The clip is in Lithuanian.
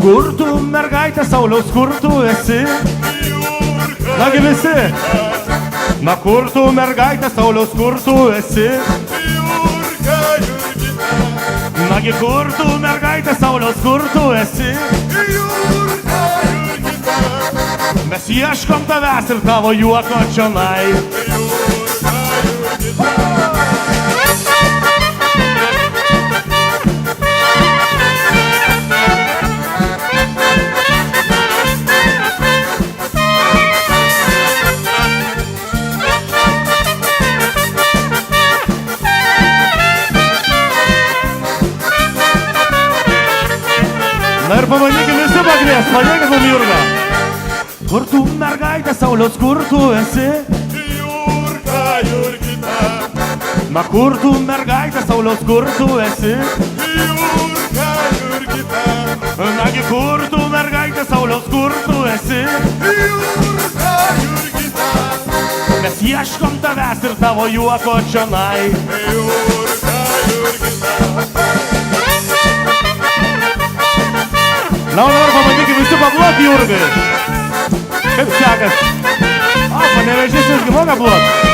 Kur tu, mergaitė Sauliaus, kur tu esi? Nagi visi. Na kur tu, mergaitė Sauliaus, kur tu esi? Nagi kur tu, mergaitė Sauliaus, kur tu esi? Mes ieškom tavęs ir tavo juoko čionai. Na ir pabandykim visi pagrės, padėkit mum Jurga. Kur tu, mergaitė Sauliaus, kur tu esi? Jurga, Jurgita. Na kur tu, mergaitė Sauliaus, kur tu esi? Jurga, Jurgita. Nagi kur tu, mergaitė Sauliaus, kur tu esi? Jurga, Jurgita. Mes ieškom tavęs ir tavo juoko čionai. Jurga, Jurgita. Na, o dabar pabandykim visi paploti Jurgai. Kaip sekas? O, Panevėžys irgi moka plot.